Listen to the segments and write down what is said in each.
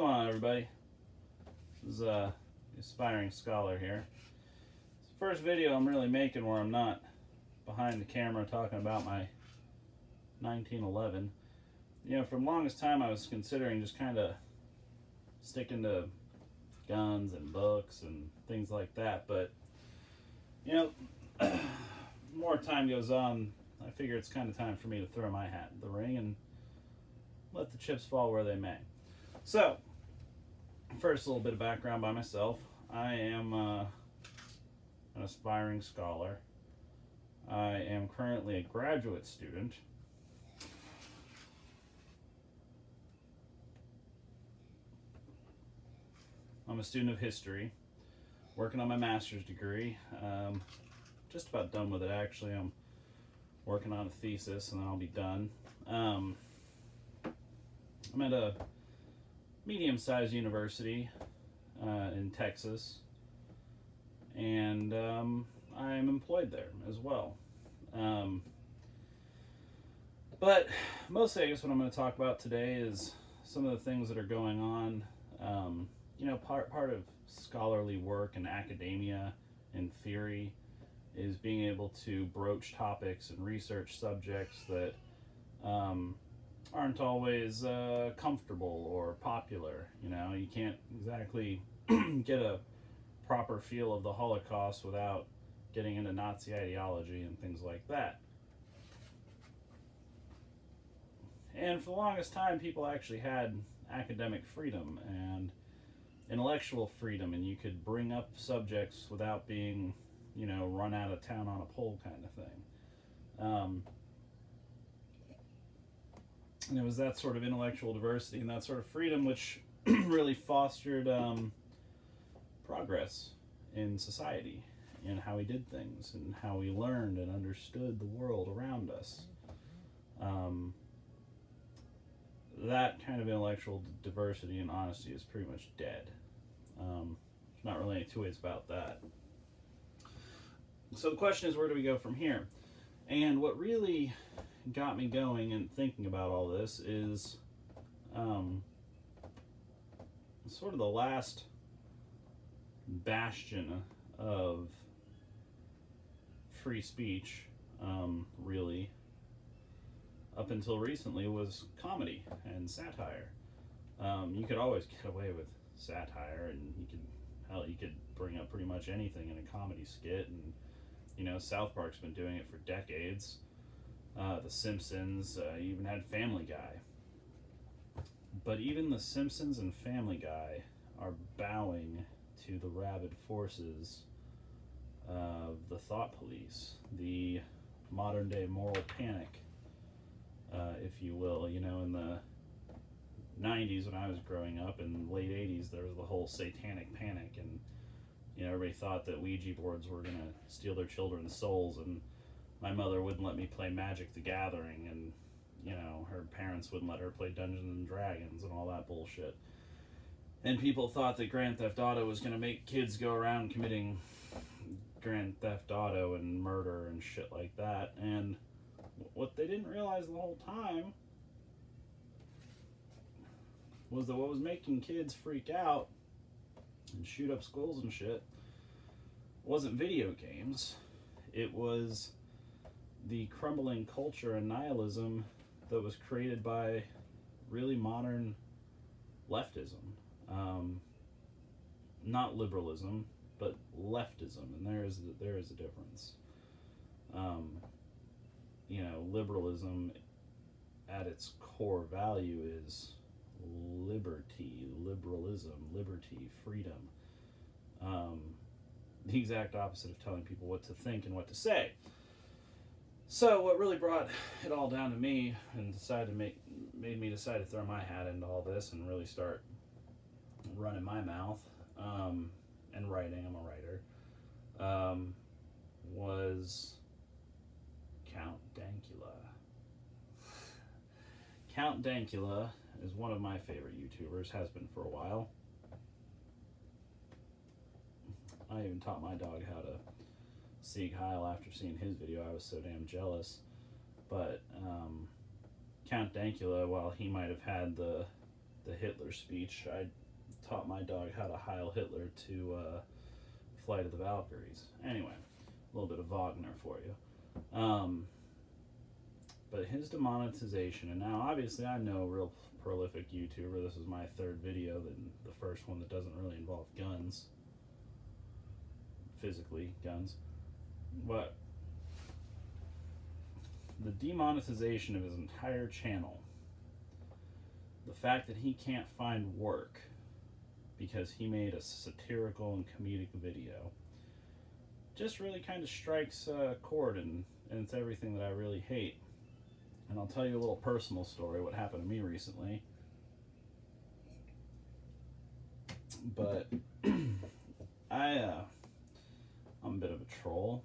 going on, everybody? This is Aspiring Scholar here. It's the first video I'm really making where I'm not behind the camera talking about my 1911. You know, for the longest time I was considering just kind of sticking to guns and books and things like that, but you know, the more time goes on, I figure it's kind of time for me to throw my hat in the ring and let the chips fall where they may. So, first, a little bit of background by myself. I am an aspiring scholar. I am currently a graduate student. I'm a student of history, working on my master's degree. Just about done with it, actually. I'm working on a thesis, and then I'll be done. I'm at a medium-sized university in Texas, and I'm employed there as well. But mostly, I guess what I'm going to talk about today is some of the things that are going on. You know, part of scholarly work and academia and theory is being able to broach topics and research subjects that aren't always comfortable or popular. You know, you can't exactly get a proper feel of the Holocaust without getting into Nazi ideology and things like that. And for the longest time, people actually had academic freedom and intellectual freedom, and you could bring up subjects without being, you know, run out of town on a pole kind of thing. And it was that sort of intellectual diversity and that sort of freedom which really fostered progress in society and how we did things and how we learned and understood the world around us. That kind of intellectual diversity and honesty is pretty much dead. There's not really any two ways about that. So the question is, where do we go from here? And what really got me going and thinking about all this is sort of the last bastion of free speech, really, up until recently, was comedy and satire. You could always get away with satire, and you could bring up pretty much anything in a comedy skit, and you know, South Park's been doing it for decades. The Simpsons, you even had Family Guy. But even The Simpsons and Family Guy are bowing to the rabid forces of the thought police, the modern day moral panic, if you will. You know, in the 90s when I was growing up, and late 80s, there was the whole satanic panic, and you know, everybody thought that Ouija boards were going to steal their children's souls, and my mother wouldn't let me play Magic the Gathering, and you know, her parents wouldn't let her play Dungeons and Dragons and all that bullshit. And people thought that Grand Theft Auto was going to make kids go around committing Grand Theft Auto and murder and shit like that. And what they didn't realize the whole time was that what was making kids freak out and shoot up schools and shit wasn't video games. It was the crumbling culture and nihilism that was created by really modern leftism. Not liberalism, but leftism, and there is a difference. You know, liberalism at its core value is liberalism, liberty, freedom. The exact opposite of telling people what to think and what to say. So what really brought it all down to me and made me decide to throw my hat into all this and really start running my mouth and writing, I'm a writer, was Count Dankula. Count Dankula is one of my favorite YouTubers, has been for a while. I even taught my dog how to Sieg Heil after seeing his video. I was so damn jealous. But Count Dankula, while he might have had the the Hitler speech. I taught my dog how to Heil Hitler to Flight of the Valkyries. Anyway, a little bit of Wagner for you. But his demonetization, and now obviously I'm no real prolific YouTuber. This is my third video, the first one that doesn't really involve guns. Physically, guns. But the demonetization of his entire channel, the fact that he can't find work because he made a satirical and comedic video, just really kind of strikes a chord, and it's everything that I really hate. And I'll tell you a little personal story, what happened to me recently. But I'm a bit of a troll.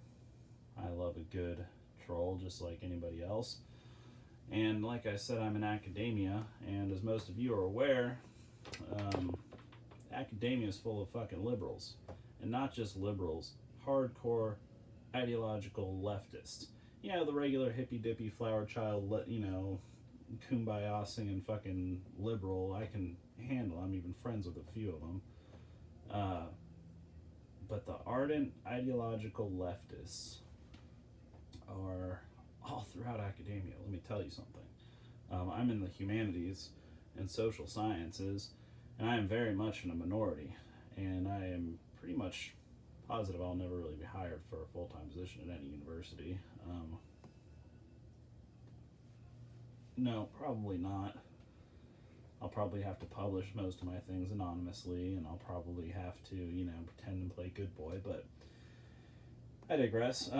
I love a good troll just like anybody else. And like I said, I'm in academia, and as most of you are aware, academia is full of fucking liberals. And not just liberals, hardcore ideological leftists. You know, the regular hippy-dippy flower child, kumbaya singing fucking liberal I can handle. I'm even friends with a few of them. But the ardent ideological leftists are all throughout academia. Let me tell you something. I'm in the humanities and social sciences, and I am very much in a minority. And I am pretty much positive I'll never really be hired for a full-time position at any university. No, probably not. I'll probably have to publish most of my things anonymously, and I'll probably have to, pretend and play good boy, but I digress.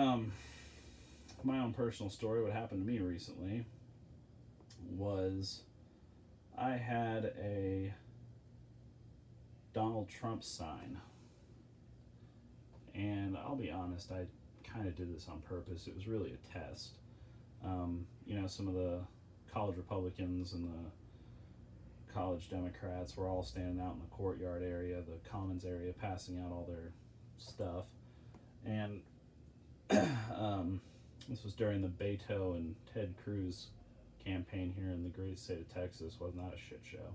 My own personal story, what happened to me recently was I had a Donald Trump sign. And I'll be honest, I kind of did this on purpose. It was really a test. Some of the college Republicans and the college Democrats were all standing out in the courtyard area, the Commons area, passing out all their stuff. And this was during the Beto and Ted Cruz campaign here in the great state of Texas. Was not a shit show.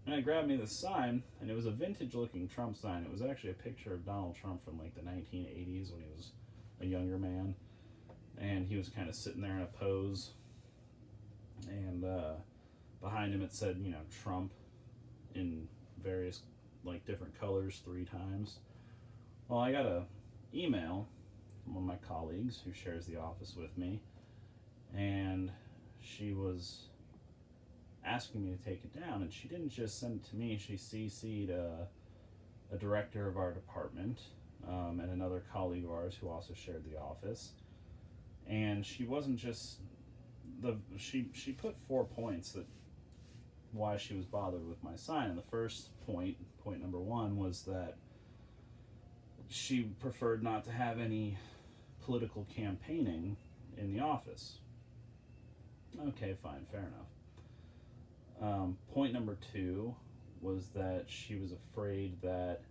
And I grabbed me this sign, and it was a vintage-looking Trump sign. It was actually a picture of Donald Trump from like the 1980s when he was a younger man, and he was kind of sitting there in a pose. And behind him it said, Trump in various different colors 3 times. Well, I got a email from one of my colleagues who shares the office with me, and she was asking me to take it down, and she didn't just send it to me. She CC'd a director of our department and another colleague of ours who also shared the office. And she wasn't just she put 4 points that why she was bothered with my sign. And the first point number 1, was that she preferred not to have any political campaigning in the office. Okay, fine, fair enough. Point number 2 was that she was afraid that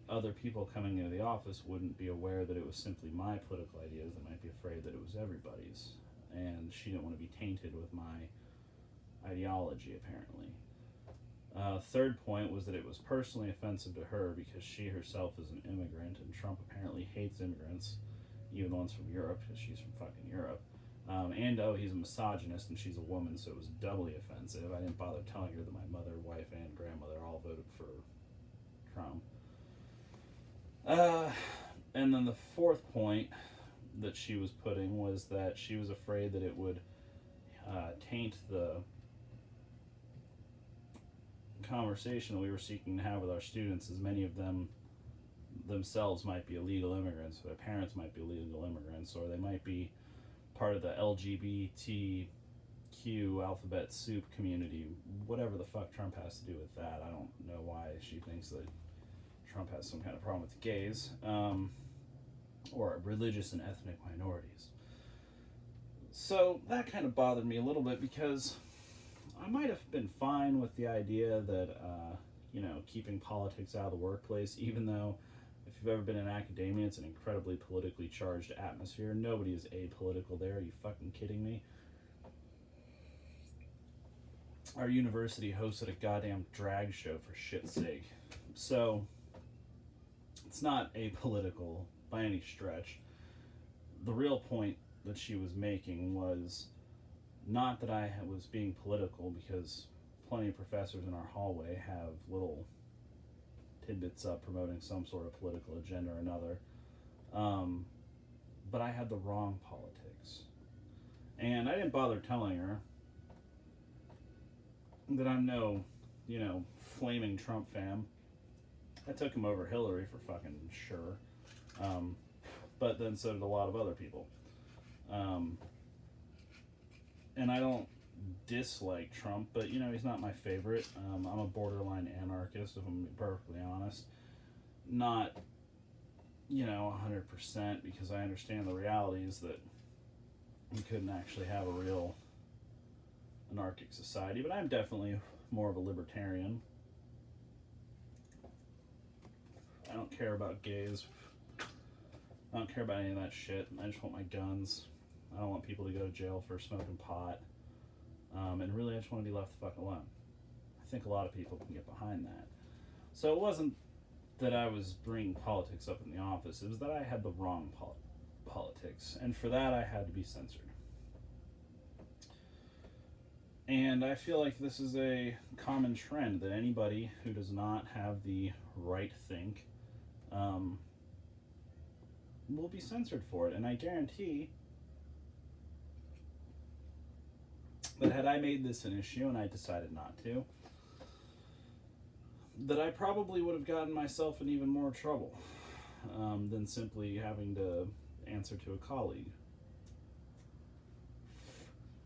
other people coming into the office wouldn't be aware that it was simply my political ideas. They might be afraid that it was everybody's, and she didn't want to be tainted with my ideology, apparently. Third point was that it was personally offensive to her because she herself is an immigrant, and Trump apparently hates immigrants, even ones from Europe, because she's from fucking Europe. And he's a misogynist, and she's a woman, so it was doubly offensive. I didn't bother telling her that my mother, wife, and grandmother all voted for Trump. And then the fourth point that she was putting was that she was afraid that it would taint the conversation we were seeking to have with our students, as many of them themselves might be illegal immigrants, or their parents might be illegal immigrants, or they might be part of the LGBTQ alphabet soup community, whatever the fuck Trump has to do with that. I don't know why she thinks that Trump has some kind of problem with gays, or religious and ethnic minorities. So that kind of bothered me a little bit, because I might have been fine with the idea that, keeping politics out of the workplace, even though if you've ever been in academia, it's an incredibly politically charged atmosphere. Nobody is apolitical there. Are you fucking kidding me? our university hosted a goddamn drag show for shit's sake. So it's not apolitical by any stretch. The real point that she was making was not that I was being political, because plenty of professors in our hallway have little tidbits up promoting some sort of political agenda or another. But I had the wrong politics. And I didn't bother telling her that I'm no, flaming Trump fan. I took him over Hillary for fucking sure. But then so did a lot of other people. And I don't dislike Trump, but he's not my favorite. I'm a borderline anarchist, if I'm perfectly honest. Not 100%, because I understand the realities that we couldn't actually have a real anarchic society, but I'm definitely more of a libertarian. I don't care about gays. I don't care about any of that shit. I just want my guns. I don't want people to go to jail for smoking pot. And really, I just want to be left the fuck alone. I think a lot of people can get behind that. So it wasn't that I was bringing politics up in the office. It was that I had the wrong politics. And for that, I had to be censored. And I feel like this is a common trend, that anybody who does not have the right think will be censored for it. And I guarantee that had I made this an issue and I decided not to, that I probably would have gotten myself in even more trouble than simply having to answer to a colleague.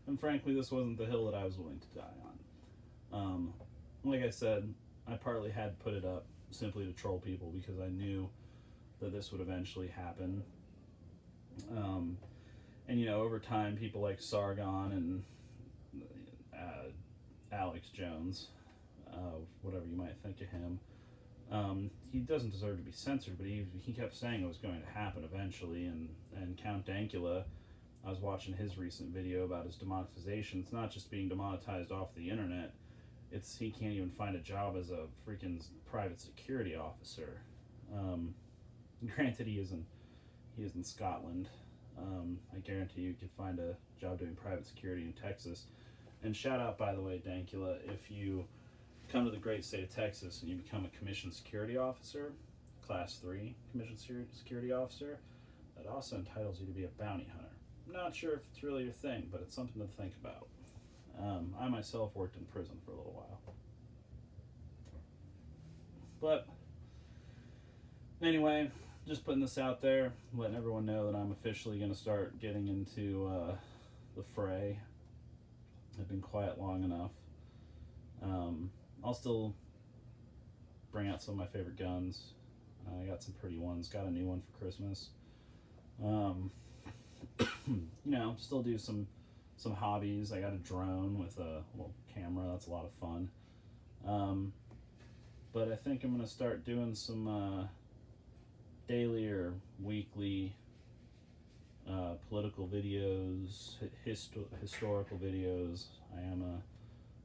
And frankly, this wasn't the hill that I was willing to die on. Like I said, I partly had put it up simply to troll people, because I knew that this would eventually happen. And over time, people like Sargon and Alex Jones, whatever you might think of him, he doesn't deserve to be censored, but he kept saying it was going to happen eventually. And Count Dankula, I was watching his recent video about his demonetization. It's not just being demonetized off the internet, it's he can't even find a job as a freaking private security officer. Granted, he is in Scotland. I guarantee you could find a job doing private security in Texas. And shout out, by the way, Dankula, if you come to the great state of Texas and you become a commissioned security officer, class 3 commissioned security officer, that also entitles you to be a bounty hunter. I'm not sure if it's really your thing, but it's something to think about. I myself worked in prison for a little while. But anyway, just putting this out there, letting everyone know that I'm officially going to start getting into the fray. I've been quiet long enough. I'll still bring out some of my favorite guns. I got some pretty ones. Got a new one for Christmas. Still do some hobbies. I got a drone with a little camera. That's a lot of fun. But I think I'm going to start doing some daily or weekly political videos, historical videos. I am a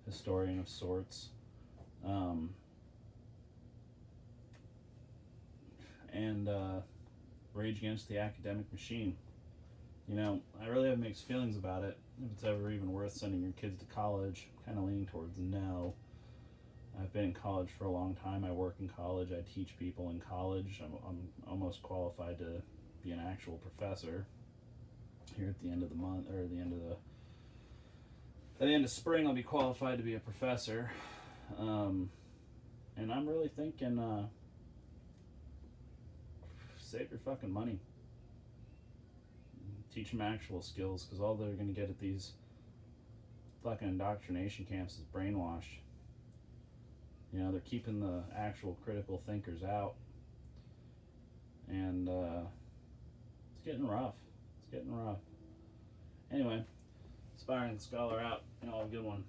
historian of sorts. And rage against the academic machine. I really have mixed feelings about it. If it's ever even worth sending your kids to college, I'm kind of leaning towards no. I've been in college for a long time. I work in college. I teach people in college. I'm almost qualified to be an actual professor here at the end of the month, or at the end of spring. I'll be qualified to be a professor. And I'm really thinking, save your fucking money. Teach them actual skills, because all they're going to get at these fucking indoctrination camps is brainwash. They're keeping the actual critical thinkers out. And it's getting rough. Anyway, Aspiring Scholar out. Have a good one.